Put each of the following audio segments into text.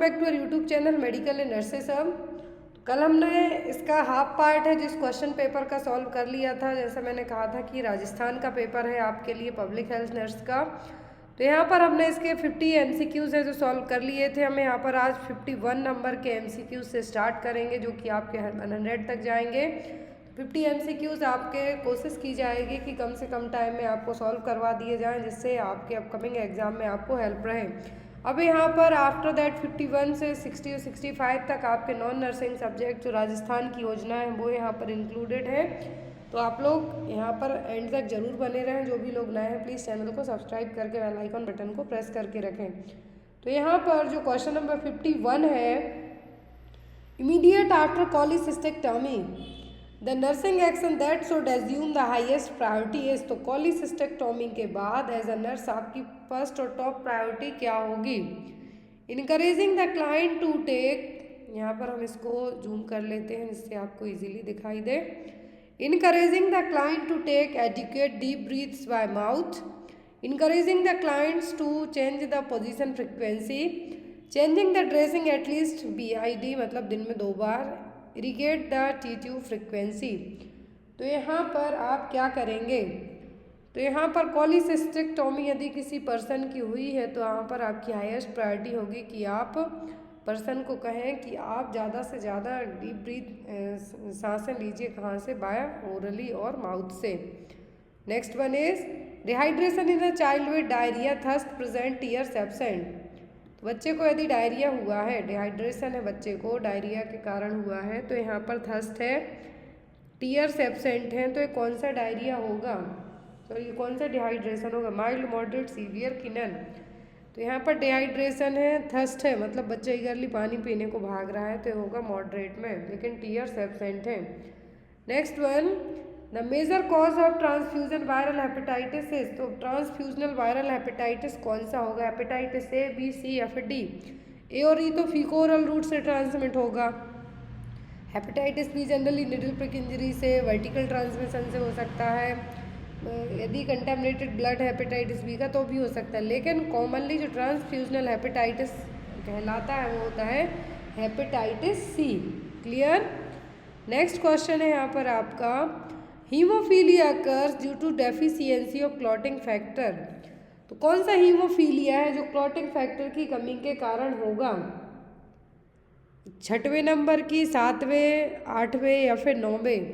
Back to YouTube channel medical and nurses अब। कल हमने इसका हाफ पार्ट है जिस क्वेश्चन पेपर का सॉल्व कर लिया था। जैसा मैंने कहा था कि राजस्थान का पेपर है आपके लिए पब्लिक हेल्थ नर्स का, तो यहाँ पर हमने इसके 50 MCQs है जो सॉल्व कर लिए थे। हम यहाँ पर आज 51 नंबर के MCQs से स्टार्ट करेंगे जो कि आपके 100 तक जाएंगे। 50 MCQs आपके कोशिश की जाएगी कि कम से कम टाइम में आपको सॉल्व करवा दिए जाएँ, जिससे आपके अपकमिंग एग्जाम में आपको हेल्प रहे। अब यहाँ पर आफ्टर दैट 51 से 60 और 65 तक आपके नॉन नर्सिंग सब्जेक्ट जो राजस्थान की योजना है वो यहाँ पर इंक्लूडेड है। तो आप लोग यहाँ पर एंड तक जरूर बने रहें। जो भी लोग नए हैं प्लीज़ चैनल को सब्सक्राइब करके बेल आइकन बटन को प्रेस करके रखें। तो यहाँ पर जो क्वेश्चन नंबर 51 है, immediate after cholecystectomy the nursing action that should assume the highest priority is. तो कॉलीसिस्टेक्टॉमी के बाद एज अ नर्स आपकी फर्स्ट और टॉप प्रायोरिटी क्या होगी? Encouraging the client to take, यहाँ पर हम इसको जूम कर लेते हैं जिससे आपको इजीली दिखाई दे। Encouraging the client to take adequate deep breaths by mouth, encouraging the clients to change the position frequency, changing the dressing at least BID मतलब दिन में 2 बार, इरिगेट द T2 फ्रिक्वेंसी। तो यहाँ पर आप क्या करेंगे? तो यहाँ पर कॉलीसिस्टेक्टॉमी यदि किसी पर्सन की हुई है तो यहाँ पर आपकी हाईएस्ट प्रायोरिटी होगी कि आप पर्सन को कहें कि आप ज़्यादा से ज़्यादा डीप ब्रीथ सांसें लीजिए। कहाँ से? बाय ओरली और माउथ से। Next one is dehydration in a child with diarrhoea thirst present tears absent. तो बच्चे को यदि डायरिया हुआ है, डिहाइड्रेशन है बच्चे को डायरिया के कारण हुआ है, तो यहाँ पर थर्स्ट है, टीयर्स एब्सेंट हैं, तो ये कौन सा डायरिया होगा? तो ये कौन सा डिहाइड्रेशन होगा? माइल्ड, मॉडरेट, सीवियर कि नन? तो यहाँ पर डिहाइड्रेशन है, थर्स्ट है मतलब बच्चा ईगरली पानी पीने को भाग रहा है, तो ये होगा मॉडरेट में, लेकिन टीयर्स एब्सेंट हैं। Next one, the major cause of transfusion viral hepatitis is. तो ट्रांसफ्यूजनल वायरल हेपेटाइटिस कौन सा होगा? हेपेटाइटिस A, B, C या फिर D? A और E तो फीकोरल रूट से ट्रांसमिट होगा। Hepatitis B generally needle prick injury से, वर्टिकल ट्रांसमिशन से हो सकता है। यदि कंटेमिनेटेड ब्लड हेपेटाइटिस B का तो भी हो सकता है, लेकिन कॉमनली जो ट्रांसफ्यूजनल हेपेटाइटिस कहलाता है वो होता है hepatitis C। Clear? Next question है यहाँ पर आपका, haemophilia occurs due to deficiency of clotting factor. तो कौन सा हीमोफीलिया है जो क्लॉटिंग फैक्टर की कमी के कारण होगा? 6वें नंबर की, 7वें, 8वें या फिर 9वें?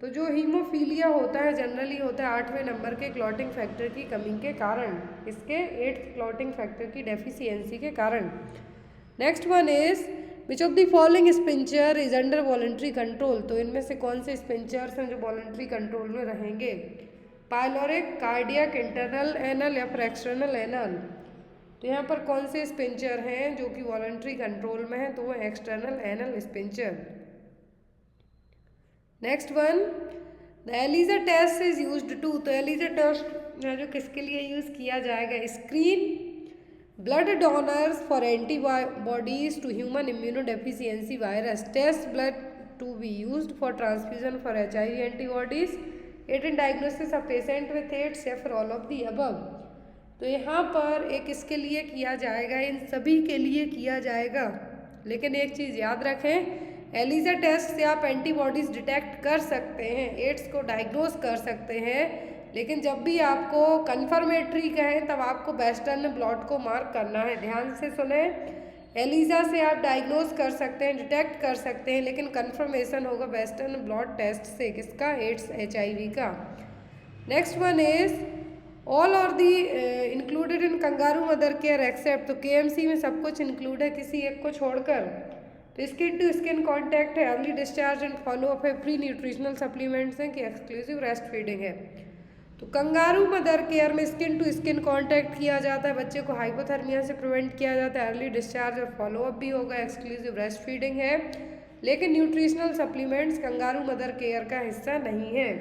तो जो हीमोफीलिया होता है जनरली होता है 8वें नंबर के क्लॉटिंग फैक्टर की कमी के कारण, इसके 8th क्लॉटिंग फैक्टर की डेफिशिएंसी के कारण। Next one is which of the following sphincter is under voluntary control. तो इनमें से कौन से स्पिंचर्स हैं जो वॉलंटरी कंट्रोल में रहेंगे? पायलोरिक, कार्डियक, इंटरनल एनल या फिर एक्सटर्नल एनल? तो यहाँ पर कौन से स्पिंचर हैं जो कि वॉलंटरी कंट्रोल में है? तो वो external anal sphincter. Next one, the ELISA test is used to. तो एलिजा टेस्ट जो किसके लिए यूज़ किया जाएगा? Screen blood donors for antibodies to human immunodeficiency virus, test blood to be used for transfusion for HIV antibodies, aid in diagnosis of patient with AIDS या फिर all of the above. तो यहाँ पर एक इसके लिए किया जाएगा, इन सभी के लिए किया जाएगा, लेकिन एक चीज़ याद रखें, एलिजा टेस्ट से आप एंटीबॉडीज डिटेक्ट कर सकते हैं, एड्स को डायग्नोस कर सकते हैं, लेकिन जब भी आपको कन्फर्मेटरी कहें तब आपको वेस्टर्न ब्लॉट को मार्क करना है। ध्यान से सुने, एलिजा से आप डायग्नोस कर सकते हैं, डिटेक्ट कर सकते हैं, लेकिन कन्फर्मेशन होगा वेस्टर्न ब्लॉट टेस्ट से। किसका? एड्स HIV का। Next one is all or the included in kangaroo mother care except. तो KMC में सब कुछ इंक्लूड है किसी एक को छोड़कर। तो स्किन टू स्किन कॉन्टैक्ट है, early discharge and follow up है, प्री न्यूट्रिशनल सप्लीमेंट्स हैं कि एक्सक्लूसिव रेस्ट फीडिंग है। तो कंगारू मदर केयर में स्किन टू स्किन कांटेक्ट किया जाता है, बच्चे को हाइपोथर्मिया से प्रिवेंट किया जाता है, अर्ली डिस्चार्ज और फॉलो अप भी होगा, एक्सक्लूसिव रेस्ट फीडिंग है, लेकिन nutritional supplements kangaroo mother care का हिस्सा नहीं है।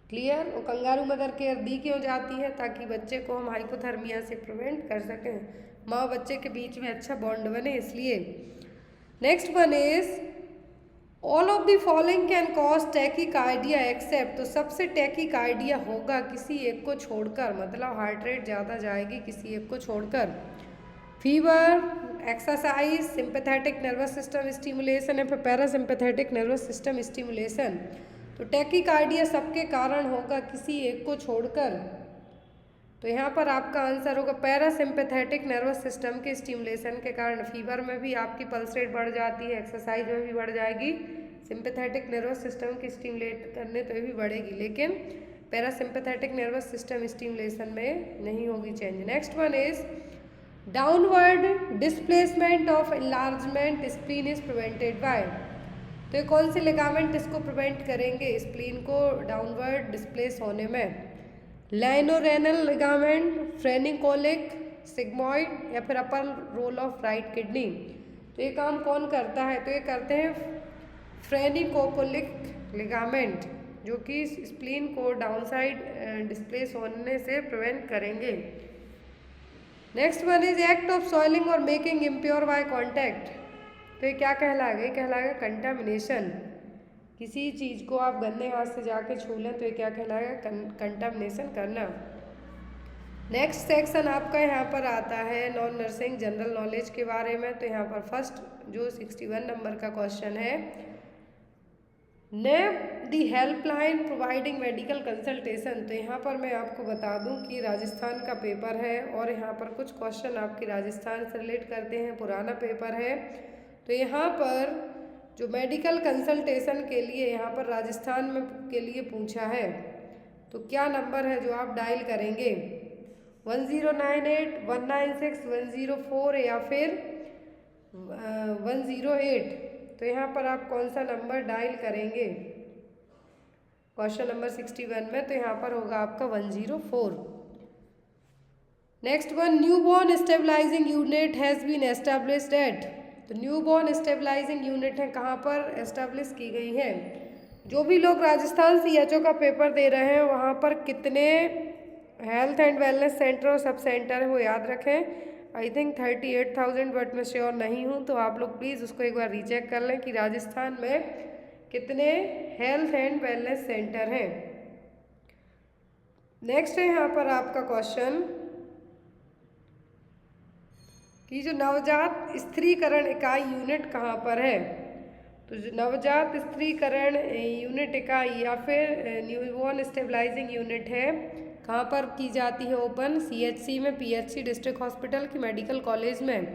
क्लियर? और कंगारू मदर केयर दी क्यों जाती है? ताकि बच्चे को हम हाइपोथर्मिया से प्रिवेंट कर सकें, माँ बच्चे के बीच में अच्छा बॉन्ड बने, इसलिए। Next one is all of the following can cause tachycardia except. तो सबसे टैकीकार्डिया होगा किसी एक को छोड़कर, मतलब हार्ट रेट ज़्यादा जाएगी किसी एक को छोड़कर। Fever, exercise, sympathetic nervous system stimulation या फिर पैरासिम्पैथेटिक नर्वस सिस्टम स्टिमुलेशन। तो टैकीकार्डिया सबके कारण होगा, किसी एक को छोड़कर। तो यहाँ पर आपका आंसर होगा पैरासिम्पैथेटिक नर्वस सिस्टम के स्टिमुलेशन के कारण। फीवर में भी आपकी पल्स रेट बढ़ जाती है, एक्सरसाइज में भी बढ़ जाएगी, सिंपैथेटिक नर्वस सिस्टम की स्टिमुलेट करने तो भी बढ़ेगी, लेकिन पैरासिम्पैथेटिक नर्वस सिस्टम स्टिमुलेशन में नहीं होगी change. Next one is downward displacement of enlargement spleen is prevented by. तो ये कौन से लिगामेंट इसको प्रिवेंट करेंगे स्प्लीन को डाउनवर्ड डिस्प्लेस होने में? लाइनोरेनल लिगामेंट, फ्रेनिकोलिक, सिग्मॉइड या फिर अपर रोल ऑफ राइट किडनी। तो ये काम कौन करता है? तो ये करते हैं फ्रेनिकोलिक लिगामेंट, जो कि स्प्लीन को डाउनसाइड डिस्प्लेस होने से प्रिवेंट करेंगे। Next one is act of soiling और मेकिंग इम्प्योर बाय कॉन्टैक्ट। तो ये क्या कहलाएगा? ये कहलाएगा कंटामिनेशन। किसी चीज़ को आप गंदे हाथ से जाके छू लें तो ये क्या कहलाएगा? कंटामिनेशन करना। नेक्स्ट सेक्शन आपका यहाँ पर आता है नॉन नर्सिंग जनरल नॉलेज के बारे में। तो यहाँ पर फर्स्ट जो 61 नंबर का क्वेश्चन है, name the helpline providing medical consultation. तो यहाँ पर मैं आपको बता दूं कि राजस्थान का पेपर है और यहाँ पर कुछ क्वेश्चन आपके राजस्थान से रिलेट करते हैं, पुराना पेपर है। तो यहाँ पर जो मेडिकल कंसल्टेशन के लिए यहाँ पर राजस्थान में के लिए पूछा है, तो क्या नंबर है जो आप डायल करेंगे? 1098, 196, 104 या फिर 108। तो यहाँ पर आप कौन सा नंबर डायल करेंगे क्वेश्चन नंबर 61 में? तो यहाँ पर होगा आपका 104। Next one, newborn stabilising unit has been established at. तो न्यूबॉर्न स्टेबलाइजिंग यूनिट है कहाँ पर एस्टेब्लिश की गई है? जो भी लोग राजस्थान CHO का पेपर दे रहे हैं वहाँ पर कितने हेल्थ एंड वेलनेस सेंटर और सब सेंटर है वो याद रखें। आई थिंक 38,000, बट मैं श्योर नहीं हूँ, तो आप लोग प्लीज़ उसको एक बार रीचेक कर लें कि राजस्थान में कितने हेल्थ एंड वेलनेस सेंटर हैं। नेक्स्ट है यहाँ पर आपका क्वेश्चन कि जो नवजात स्त्रीकरण इकाई यूनिट कहाँ पर है? तो जो नवजात स्त्रीकरण यूनिट इकाई या फिर न्यूबॉर्न स्टेबलाइजिंग यूनिट है कहाँ पर की जाती है? ओपन CHC में, PHC डिस्ट्रिक्ट हॉस्पिटल की मेडिकल कॉलेज में।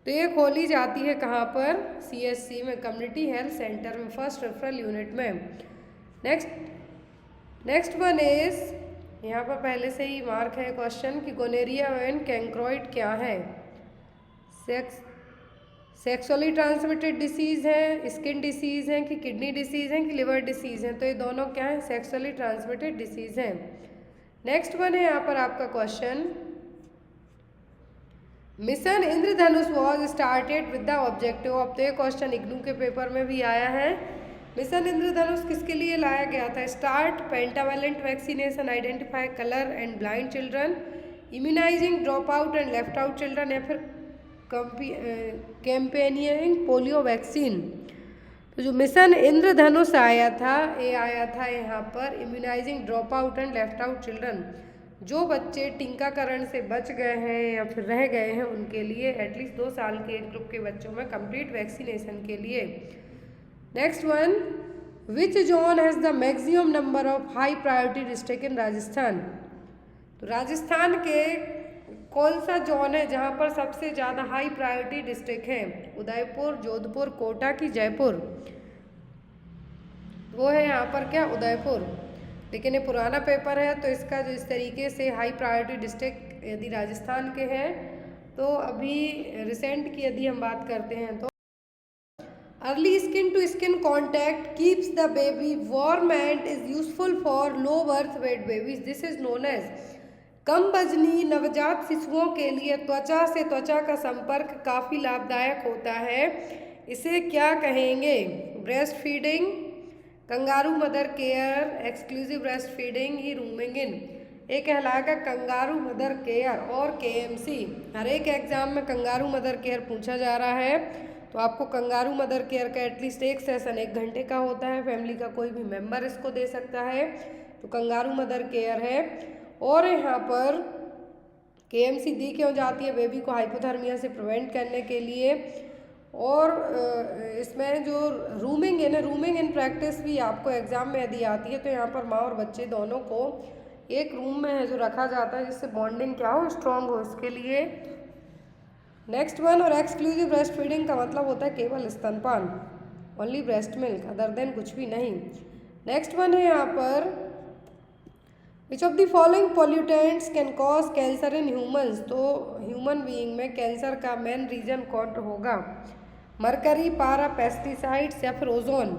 तो ये खोली जाती है कहाँ पर? CHC में, कम्युनिटी हेल्थ सेंटर में, फर्स्ट रेफरल यूनिट में। नेक्स्ट वन इज यहाँ पर पहले से ही मार्क है क्वेश्चन कि गोनेरिया एंड कैंक्रोइड क्या है? सेक्सुअली ट्रांसमिटेड डिसीज़ है, स्किन डिसीज़ है कि किडनी डिसीज़ है कि लिवर डिसीज़ है? तो ये दोनों क्या है? सेक्सुअली ट्रांसमिटेड डिसीज़ हैं। नेक्स्ट वन है यहाँ पर आपका question, mission Indradhanush was started with the objective of. तो ये क्वेश्चन इग्नू के पेपर में भी आया है। मिशन इंद्रधनुष किसके लिए लाया गया था? Start pentavalent vaccination, identify colour and blind children, immunising drop out and left out children, या फिर कैंपेनियरिंग पोलियो वैक्सीन। तो जो मिशन इंद्रधनुष आया था, ये आया था यहाँ पर immunising drop out and left out children. जो बच्चे टीकाकरण से बच गए हैं या फिर रह गए हैं उनके लिए, एटलीस्ट 2 साल के एज ग्रुप के बच्चों में कंप्लीट वैक्सीनेशन के लिए। Next one, which zone has the maximum number of high priority district in Rajasthan. तो राजस्थान के कौन सा जोन है जहाँ पर सबसे ज़्यादा हाई प्रायोरिटी डिस्ट्रिक्ट है? उदयपुर, जोधपुर, कोटा की जयपुर? वो है यहाँ पर क्या? उदयपुर। लेकिन ये पुराना पेपर है तो इसका जो इस तरीके से हाई प्रायोरिटी डिस्ट्रिक्ट यदि राजस्थान के हैं, तो अभी रिसेंट की यदि हम बात करते हैं तो early skin to skin contact keeps the baby warm and is useful for low birth weight babies. This is known as. कम वजनी नवजात शिशुओं के लिए त्वचा से त्वचा का संपर्क काफ़ी लाभदायक होता है। इसे क्या कहेंगे? Breast feeding, kangaroo mother care, exclusive breast feeding ही रूमिंग इन। एक कहलाएगा कंगारू मदर केयर और KMC। हर एक एग्जाम में कंगारू मदर केयर पूछा जा रहा है, तो आपको कंगारू मदर केयर का एटलीस्ट एक सेशन 1 घंटे का होता है, फैमिली का कोई भी मेंबर इसको दे सकता है। तो कंगारू मदर केयर है। और यहाँ पर KMC दी क्यों जाती है? बेबी को हाइपोथर्मिया से प्रिवेंट करने के लिए। और इसमें जो रूमिंग है ना, रूमिंग इन प्रैक्टिस भी आपको एग्जाम में यदि आती है तो यहाँ पर माँ और बच्चे दोनों को एक रूम में है जो रखा जाता है, जिससे बॉन्डिंग क्या हो, स्ट्रॉन्ग हो, इसके लिए। नेक्स्ट वन, और एक्सक्लूसिव ब्रेस्ट फीडिंग का मतलब होता है केवल स्तनपान, only breast milk, other than कुछ भी नहीं। नेक्स्ट वन है यहाँ पर, which of the following pollutants can cause cancer in humans? तो ह्यूमन बीइंग में कैंसर का मेन रीजन कौन होगा? मरकरी, पारा, पेस्टिसाइड्स या फिर ओजोन?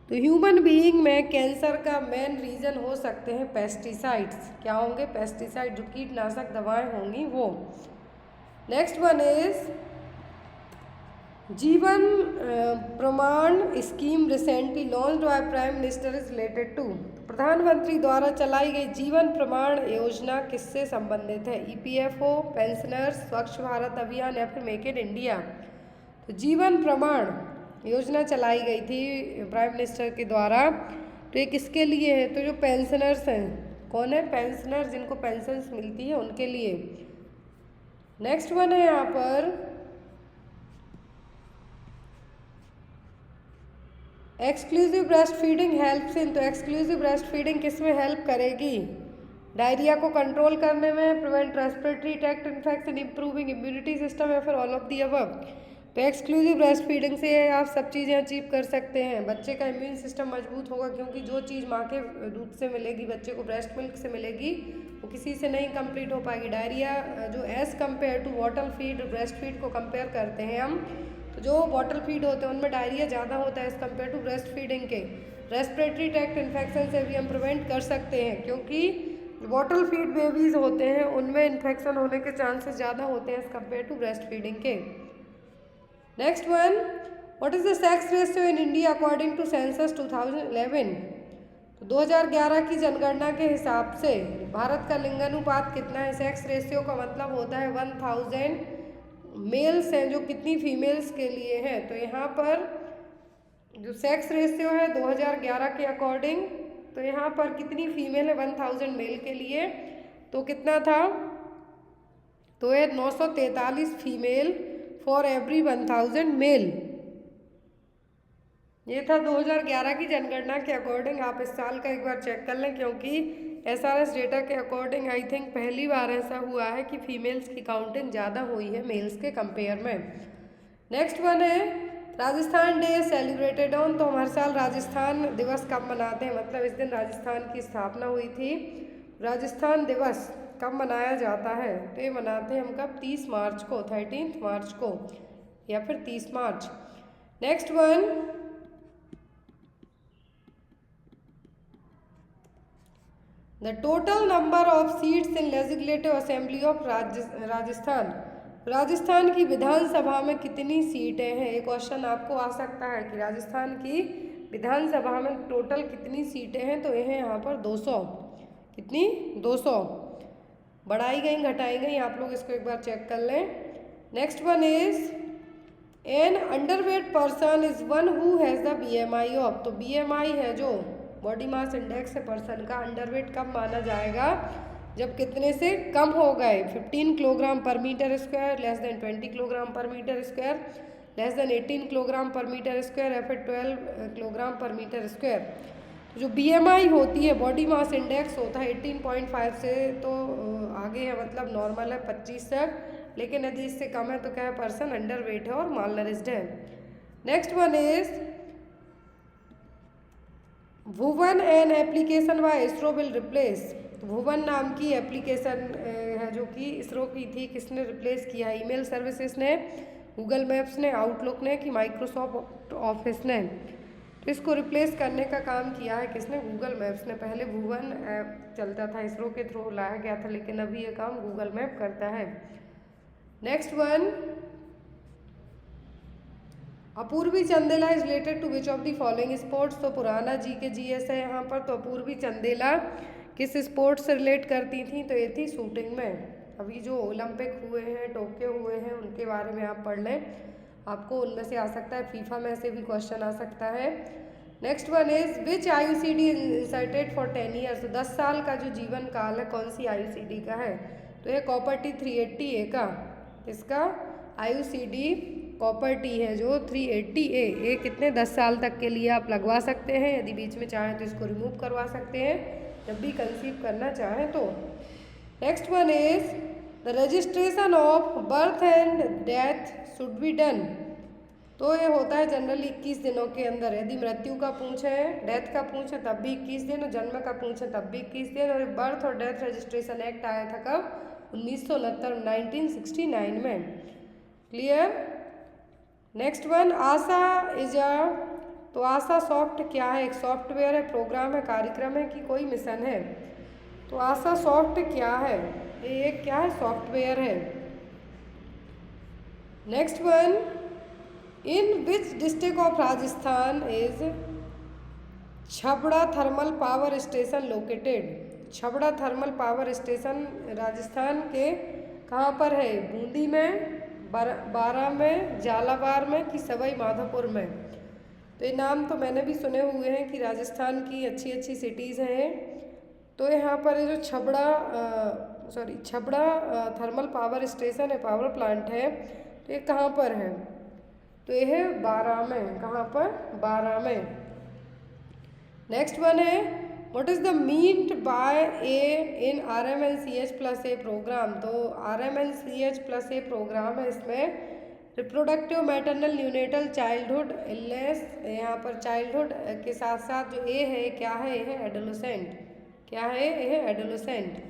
तो ह्यूमन बीइंग में कैंसर का मेन रीजन हो सकते हैं पेस्टिसाइड्स। क्या होंगे? पेस्टिसाइड, जो कीटनाशक दवाएं होंगी वो। Next one is Jeevan Pramaan scheme recently launched by prime minister is related to? प्रधानमंत्री द्वारा चलाई गई जीवन प्रमाण योजना किससे संबंधित है? EPFO, पेंशनर्स, स्वच्छ भारत अभियान या फिर मेक इन इंडिया? तो जीवन प्रमाण योजना चलाई गई थी प्राइम मिनिस्टर के द्वारा, तो ये किसके लिए है? तो जो पेंशनर्स हैं, कौन है? पेंशनर, जिनको पेंशन्स मिलती है उनके लिए। नेक्स्ट वन है यहाँ पर, exclusive breast feeding helps in? तो एक्सक्लूसिव ब्रेस्ट फीडिंग किस में हेल्प करेगी? डायरिया को कंट्रोल करने में, prevent respiratory tract infection, improving immunity system या फिर ऑल ऑफ दी अबव? तो एक्सक्लूसिव ब्रेस्ट फीडिंग से आप सब चीज़ें अचीव कर सकते हैं। बच्चे का इम्यून सिस्टम मजबूत होगा, क्योंकि जो चीज़ माँ के दूध से मिलेगी, बच्चे को ब्रेस्ट मिल्क से मिलेगी, वो किसी से नहीं कंप्लीट हो पाएगी। डायरिया जो as compare to bottle feed, breast feed को कंपेयर करते हैं हम, तो जो बॉटल फीड होते हैं उनमें डायरिया ज़्यादा होता है as compare to breast feeding के। रेस्पिरेटरी ट्रैक्ट इन्फेक्शन से भी हम प्रिवेंट कर सकते हैं, क्योंकि बॉटल फीड बेबीज़ होते हैं उनमें इन्फेक्शन होने के चांसेस ज़्यादा होते हैं as compare to breast feeding के। Next one, what is the sex ratio in India according to census 2011? तो 2011 की जनगणना के हिसाब से भारत का लिंगानुपात कितना है? सेक्स रेशियो का मतलब होता है 1000 मेल्स हैं जो कितनी फीमेल्स के लिए है। तो यहाँ पर जो सेक्स रेशियो है 2011 के अकॉर्डिंग, तो यहाँ पर कितनी फीमेल है 1000 मेल के लिए? तो कितना था? तो ये 943 फीमेल फॉर एवरी 1000 मेल। ये था 2011 की जनगणना के अकॉर्डिंग। आप इस साल का एक बार चेक कर लें, क्योंकि SRS डेटा के अकॉर्डिंग आई थिंक पहली बार ऐसा हुआ है कि फीमेल्स की काउंटिंग ज़्यादा हुई है मेल्स के कंपेयर में। नेक्स्ट वन है, राजस्थान डे सेलिब्रेटेड ऑन? तो हम हर साल राजस्थान दिवस कब मनाते हैं? मतलब इस दिन राजस्थान की स्थापना हुई थी। राजस्थान दिवस कब मनाया जाता है? तो ये मनाते हैं हम कब? 30 मार्च को, 13 मार्च को या फिर 30 मार्च। Next one, the total number of seats in legislative assembly of Rajasthan? Rajasthan की विधानसभा में कितनी सीटें हैं? एक क्वेश्चन आपको आ सकता है कि राजस्थान की विधानसभा में टोटल कितनी सीटें हैं? तो यह यहाँ पर 200। कितनी? 200। बढ़ाई गई, घटाई गई, आप लोग इसको एक बार चेक कर लें। Next one is, an underweight person is one who has the BMI of? तो BMI है जो बॉडी मास इंडेक्स है पर्सन का, अंडरवेट कब माना जाएगा? जब कितने से कम हो गए? 15 kilogram per metre square, less than 20 kilogram per metre square, less than 18 kilogram per metre square या फिर 12 किलोग्राम पर मीटर स्क्वायर। तो जो BMI होती है, बॉडी मास इंडेक्स होता है 18.5 से तो आगे है, मतलब नॉर्मल है 25 तक, लेकिन यदि इससे कम है तो क्या है? पर्सन अंडर वेट है और मालनरिज्ड है। Next one is, Bhuvan an application by ISRO will replace? तो भुवन नाम की एप्लीकेशन है जो कि इसरो की थी, किसने रिप्लेस किया? ईमेल सर्विसेज ने, गूगल मैप्स ने, आउटलुक ने कि माइक्रोसॉफ्ट ऑफिस ने? तो इसको रिप्लेस करने का काम किया है किसने? गूगल मैप्स ने। पहले भुवन ऐप चलता था, इसरो के थ्रू लाया गया था, लेकिन अभी ये काम गूगल मैप करता है। Next one, Apurvi Chandela is related to which of the following sports? तो पुराना GS है यहाँ पर। तो अपूर्वी चंदेला किस स्पोर्ट्स से रिलेट करती थी? तो ये थी शूटिंग में। अभी जो ओलंपिक हुए हैं, टोक्यो हुए हैं, उनके बारे में आप पढ़ लें, आपको उनमें से आ सकता है, फीफा में से भी क्वेश्चन आ सकता है। Next one is, which IUCD inserted for 10 years? तो 10 साल का जो जीवन काल है कौन सी IUCD का है? तो ये कॉपर टी 380A का, इसका IUCD कॉपर टी है जो 380A, ये कितने 10 साल तक के लिए आप लगवा सकते हैं। यदि बीच में चाहें तो इसको रिमूव करवा सकते हैं जब भी कंसीव करना चाहें तो। Next one is the registration of birth and death should be done. तो ये होता है जनरली 21 दिनों के अंदर। यदि मृत्यु का पूछें, डेथ का पूछें तब भी 21 दिन, और जन्म का पूछें तब भी 21 दिन। और बर्थ और डेथ रजिस्ट्रेशन एक्ट आया था कब? 1969 में। Clear. Next one Asha is तो आशा सॉफ्ट क्या है? एक सॉफ्टवेयर है, प्रोग्राम है, कार्यक्रम है कि कोई मिशन है? तो आशा सॉफ्ट क्या है? ये एक क्या है? सॉफ्टवेयर है। Next one, in which district of Rajasthan is Chhabra thermal power station located? Chhabra thermal power station Rajasthan के कहाँ पर है? बूंदी में, बारा में, झालावाड़ में कि सवाई माधोपुर में? तो ये नाम तो मैंने भी सुने हुए हैं कि राजस्थान की अच्छी अच्छी सिटीज़ हैं। तो यहाँ पर जो छबड़ा थर्मल पावर स्टेशन है, पावर प्लांट है, तो ये कहाँ पर है? तो ये है बारा में। कहाँ पर? बारा में। नेक्स्ट वन है what is the meant by A in RMNCH+A programme? तो RMNCH+A प्रोग्राम है, इसमें reproductive maternal neonatal childhood illness, यहाँ पर चाइल्डहुड के साथ साथ जो ए है क्या है? ये है एडोलेसेंट। क्या है? ये है adolescent.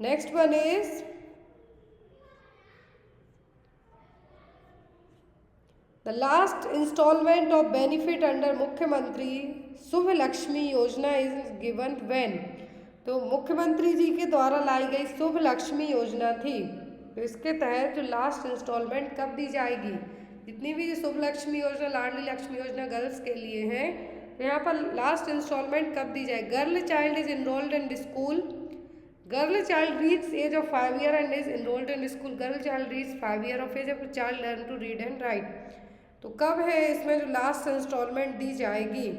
Next one is the last instalment of benefit under Mukhyamantri Shubh Lakshmi योजना इज गिवन व्हेन? तो मुख्यमंत्री जी के द्वारा लाई गई शुभ लक्ष्मी योजना थी, तो इसके तहत जो लास्ट इंस्टॉलमेंट कब दी जाएगी? जितनी भी शुभ लक्ष्मी योजना, लाडली लक्ष्मी योजना गर्ल्स के लिए है, तो यहाँ पर लास्ट इंस्टॉलमेंट कब दी जाए? Girl child is enrolled in school, girl child reach age of 5 years and is enrolled in school, girl child reach 5 years of age of child learn to read and write. तो कब है इसमें जो last instalment दी जाएगी?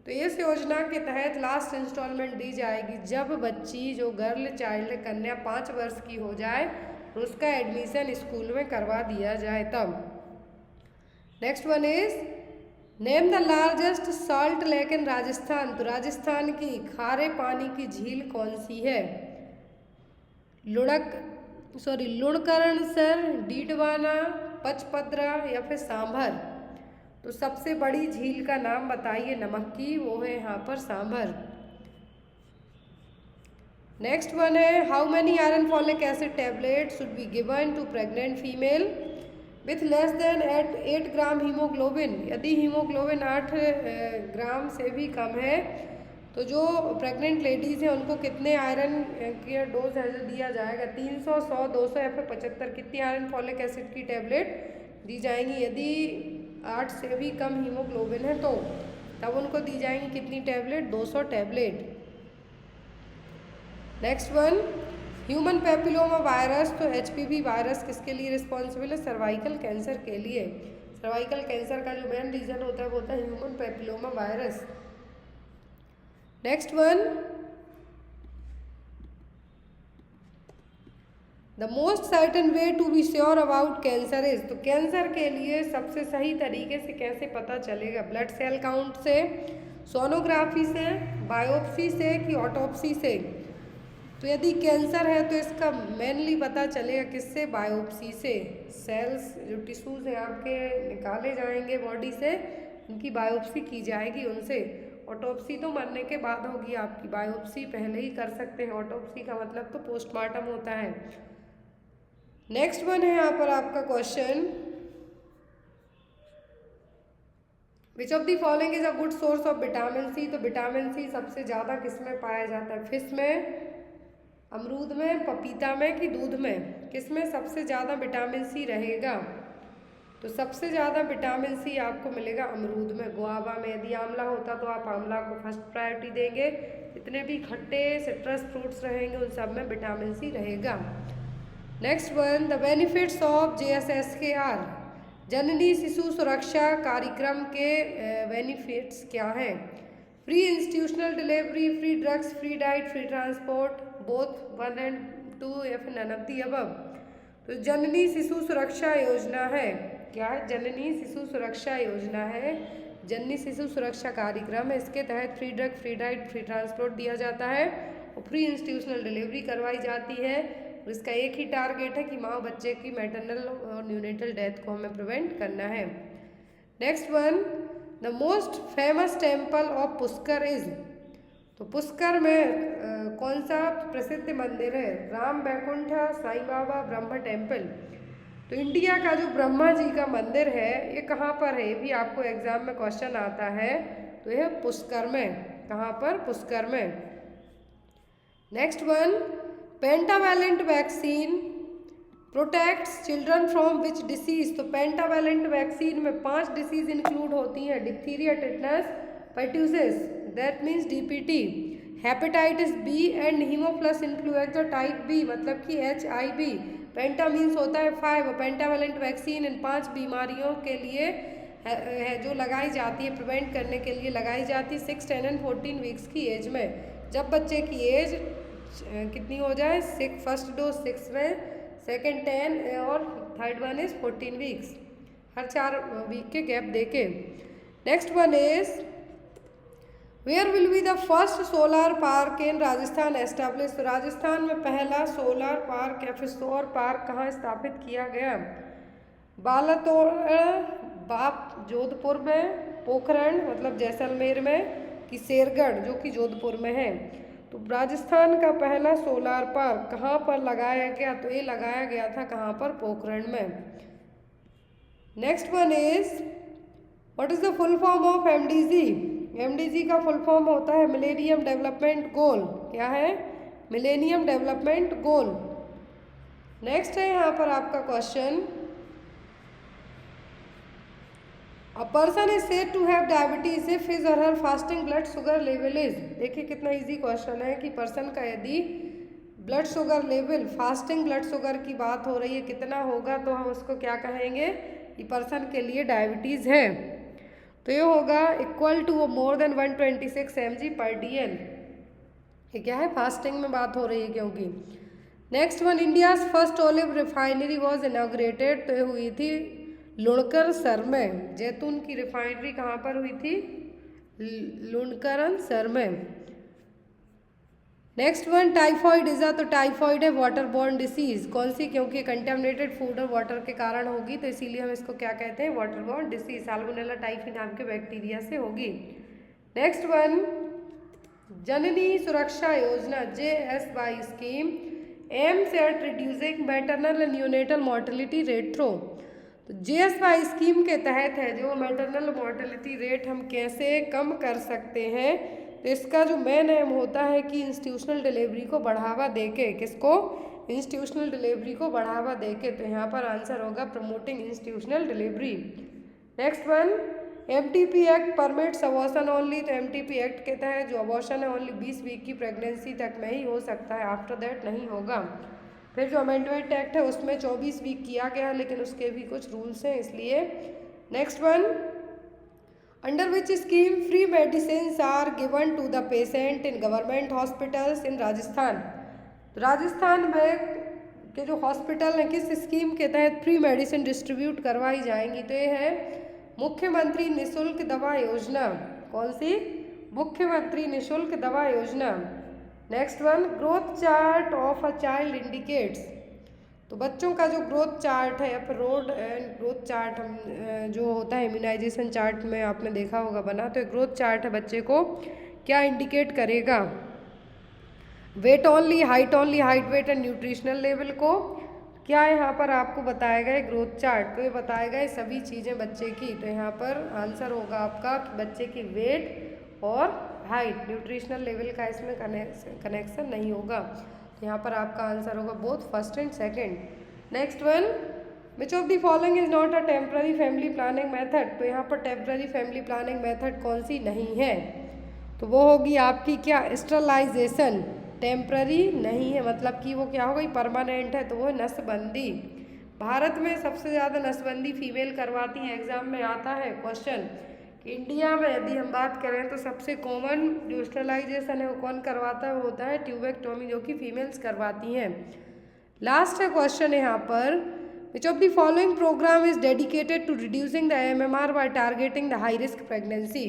तो इस योजना के तहत लास्ट इंस्टॉलमेंट दी जाएगी जब बच्ची जो गर्ल चाइल्ड कन्या 5 वर्ष की हो जाए, उसका एडमिशन स्कूल में करवा दिया जाए तब। Next one is name the largest salt lake in Rajasthan. तो राजस्थान की खारे पानी की झील कौन सी है? लुणकरणसर, डीडवाना, पचपदरा या फिर सांभर? तो सबसे बड़ी झील का नाम बताइए नमक की, वो है यहाँ पर Sambhar. Next one is how many iron folic acid tablet should be given to pregnant female with less than 8 gram haemoglobin? यदि हीमोग्लोबिन 8 ग्राम से भी कम है तो जो प्रेग्नेंट लेडीज़ हैं उनको कितने आयरन की डोज है जो दिया जाएगा? 300, 100, 200 या फिर 75? कितनी आयरन फॉलिक एसिड की टैबलेट दी जाएंगी? यदि 8 से भी कम हीमोग्लोबिन है तो तब उनको दी जाएंगी कितनी tablet? 200 tablet. Next one human papilloma virus. तो HPV वायरस किसके लिए रिस्पॉन्सिबल है? सर्वाइकल कैंसर के लिए। सर्वाइकल कैंसर का जो मेन रीजन होता है वो होता है human papilloma virus. Next one the most certain way to be sure about cancer is. तो कैंसर के लिए सबसे सही तरीके से कैसे पता चलेगा? ब्लड सेल काउंट से, सोनोग्राफी से, बायोप्सी से कि ऑटोप्सी से? तो यदि कैंसर है तो इसका मेनली पता चलेगा किससे? बायोप्सी से। सेल्स जो टिश्यूज़ हैं आपके निकाले जाएंगे बॉडी से, उनकी बायोप्सी की जाएगी उनसे। ऑटोप्सी तो मरने के बाद होगी आपकी, बायोप्सी पहले ही कर सकते हैं। ऑटोप्सी का मतलब तो पोस्टमार्टम होता है। नेक्स्ट वन है यहाँ पर आपका question which of the following is a good source of vitamin C. तो विटामिन सी सबसे ज़्यादा किस में पाया जाता है? फिश में, अमरूद में, पपीता में कि दूध में? किस में सबसे ज़्यादा विटामिन सी रहेगा? तो सबसे ज़्यादा विटामिन सी आपको मिलेगा अमरूद में। गुआवा में यदि आंवला होता तो आप आंवला को फर्स्ट प्रायोरिटी देंगे। जितने भी खट्टे सिट्रस फ्रूट्स रहेंगे उन सब में विटामिन सी रहेगा। Next one the benefits of JSSKR जननी शिशु सुरक्षा कार्यक्रम के बेनिफिट्स क्या हैं? Free institutional delivery, free drugs, free diet, free transport, both 1 and 2 या फिर नन ऑफ दी अबव? तो जननी शिशु सुरक्षा योजना है, क्या है? जननी शिशु सुरक्षा योजना है, जननी शिशु सुरक्षा कार्यक्रम है। इसके तहत free drug, free diet, free transport दिया जाता है और फ्री इंस्टीट्यूशनल डिलीवरी करवाई जाती है। और इसका एक ही टारगेट है कि माँ बच्चे की मैटरनल और न्यूनेटल डेथ को हमें प्रिवेंट करना है। Next one, the most famous temple of Pushkar is? तो पुष्कर में कौन सा प्रसिद्ध मंदिर है? राम बैकुंठ, साईं बाबा, ब्रह्मा टेम्पल। तो इंडिया का जो ब्रह्मा जी का मंदिर है ये कहाँ पर है? ये भी आपको एग्जाम में क्वेश्चन आता है। तो यह पुष्कर में। कहाँ पर? पुष्कर में। Next one, pentavalent vaccine protects children from which disease? तो पेंटावैलेंट वैक्सीन में 5 डिसीज इंक्लूड होती हैं, diphtheria, tetanus, pertussis, that means DPT, hepatitis B and haemophilus influenza type B, मतलब कि HIV। पेंटा मीन्स होता है 5। पेंटावैलेंट वैक्सीन इन 5 बीमारियों के लिए है जो लगाई जाती है, प्रिवेंट करने के लिए लगाई जाती है 6, 10 एंड 14 वीक्स की एज में। जब बच्चे की एज कितनी हो जाए? 6, फर्स्ट डोज 6 में, सेकेंड 10 और थर्ड वन इज 14 वीक्स, हर 4 वीक के गैप देके। Next one is where will be the first solar park in Rajasthan establish? तो राजस्थान में पहला सोलर पार्क या फिर सौर पार्क कहाँ स्थापित किया गया? बालातोड़, बाप जोधपुर में, पोखरण मतलब जैसलमेर में, कि शेरगढ़ जो कि जोधपुर में है। तो राजस्थान का पहला सोलर पार्क कहाँ पर लगाया गया? तो ये लगाया गया था कहाँ पर? पोखरण में। Next one is what is the full form of MDG? MDG का फुल फॉर्म होता है मिलेनियम डेवलपमेंट गोल। क्या है? Millennium development goal. नेक्स्ट है यहाँ पर आपका question, a person is said to have diabetes if his or her fasting blood sugar level is? देखिए कितना इजी क्वेश्चन है कि पर्सन का यदि blood sugar level, fasting blood sugar की बात हो रही है, कितना होगा तो हम उसको क्या कहेंगे कि पर्सन के लिए डायबिटीज़ है। तो ये होगा equal to more than 126 mg/dl। ये क्या है? फास्टिंग में बात हो रही है क्योंकि। Next one, India's first olive refinery was inaugurated? तो ये हुई थी लुणकरसर में। जैतून की रिफाइनरी कहाँ पर हुई थी? लुणकरसर में। Next one, typhoid is a? तो टाइफॉइड है वाटर बॉर्न डिसीज। कौन सी? क्योंकि कंटेमिनेटेड फूड और वाटर के कारण होगी, तो इसीलिए हम इसको क्या कहते हैं? Water borne disease. Salmonella typhi नाम के बैक्टीरिया से होगी। Next one, Janani Suraksha Yojana JSY scheme aims at reducing maternal and neonatal mortality rate through? तो JSY स्कीम के तहत है जो मैटरनल मॉर्टेलिटी रेट हम कैसे कम कर सकते हैं। तो इसका जो मेन एम होता है कि इंस्टीट्यूशनल डिलीवरी को बढ़ावा देके, किसको? इंस्टीट्यूशनल डिलीवरी को बढ़ावा देके। तो यहाँ पर आंसर होगा promoting institutional delivery. Next one, MTP act permits abortion only? तो MTP एक्ट के तहत जो अबॉर्शन है ओनली 20 वीक की प्रेगनेंसी तक में ही हो सकता है, आफ्टर दैट नहीं होगा। फिर जो अमेंडमेंट एक्ट है उसमें 24 वीक किया गया, लेकिन उसके भी कुछ रूल्स हैं इसलिए। Next one, under which scheme free medicine are given to the patient in government hospitals in Rajasthan? तो राजस्थान में के जो हॉस्पिटल हैं किस स्कीम के तहत फ्री मेडिसिन डिस्ट्रीब्यूट करवाई जाएंगी? तो ये है मुख्यमंत्री निःशुल्क दवा योजना। कौन सी? मुख्यमंत्री निःशुल्क दवा योजना। Next one, growth chart of a child indicates? तो बच्चों का जो ग्रोथ चार्ट है या फिर रोड एंड ग्रोथ चार्ट हम जो होता है इम्यूनाइजेशन चार्ट में आपने देखा होगा बना, तो ग्रोथ चार्ट है बच्चे को क्या इंडिकेट करेगा? Weight only, height only, height weight and nutritional level को क्या यहाँ पर आपको बताएगा ये ग्रोथ चार्ट? तो ये बताएगा ये सभी चीज़ें बच्चे की। तो यहाँ पर आंसर होगा आपका कि बच्चे की वेट और हाइट, न्यूट्रिशनल लेवल का इसमें कनेक्शन नहीं होगा। तो यहाँ पर आपका आंसर होगा both first and second. Next one, which of the following is not a temporary family planning method? तो यहाँ पर टेम्पररी फैमिली प्लानिंग मेथड कौन सी नहीं है? तो वो होगी आपकी क्या? स्टरलाइजेशन। टेम्पररी नहीं है, मतलब कि वो क्या होगा? परमानेंट है, तो वो नसबंदी। भारत में सबसे ज़्यादा नसबंदी फीमेल करवाती हैं। एग्जाम में आता है क्वेश्चन इंडिया में यदि हम बात करें तो सबसे कॉमन जो स्टरलाइजेशन है वो कौन करवाता है, वो होता है ट्यूबेक्टोमी, जो कि फीमेल्स करवाती हैं। लास्ट है क्वेश्चन यहाँ पर, which of the following programme is dedicated to reducing the MMR by targeting the high risk pregnancy.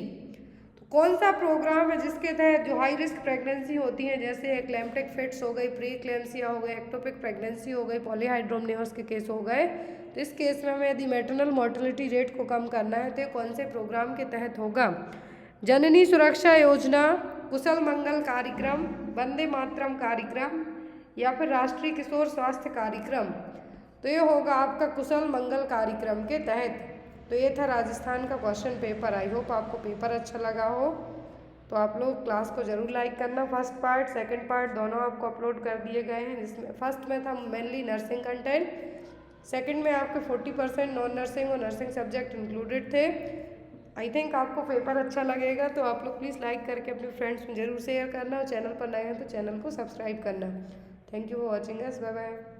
तो कौन सा प्रोग्राम है जिसके तहत जो हाई रिस्क प्रेगनेंसी होती हैं, जैसे एक्लैम्प्टिक फिट्स हो गई, प्री क्लेम्सिया हो गई, एक्टोपिक प्रेगनेंसी हो गई, पॉलीहाइड्रोमनियोस के केस हो गए, तो इस केस में हमें यदि मैटरनल मोर्टेलिटी रेट को कम करना है तो ये कौन से प्रोग्राम के तहत होगा? जननी सुरक्षा योजना, कुशल मंगल कार्यक्रम, वंदे मातरम कार्यक्रम, या फिर राष्ट्रीय किशोर स्वास्थ्य कार्यक्रम। तो ये होगा आपका कुशल मंगल कार्यक्रम के तहत। तो ये था राजस्थान का क्वेश्चन पेपर। आई होप आपको पेपर अच्छा लगा हो। तो आप लोग क्लास को ज़रूर लाइक करना। फर्स्ट पार्ट सेकंड पार्ट दोनों आपको अपलोड कर दिए गए हैं, जिसमें फर्स्ट में था मेनली नर्सिंग कंटेंट, सेकंड में आपके 40% नॉन नर्सिंग और नर्सिंग सब्जेक्ट इंक्लूडेड थे। आई थिंक आपको पेपर अच्छा लगेगा, तो आप लोग प्लीज़ लाइक करके अपने फ्रेंड्स में ज़रूर शेयर करना और चैनल पर नए हैं तो चैनल को सब्सक्राइब करना। Thank you for watching us, bye bye.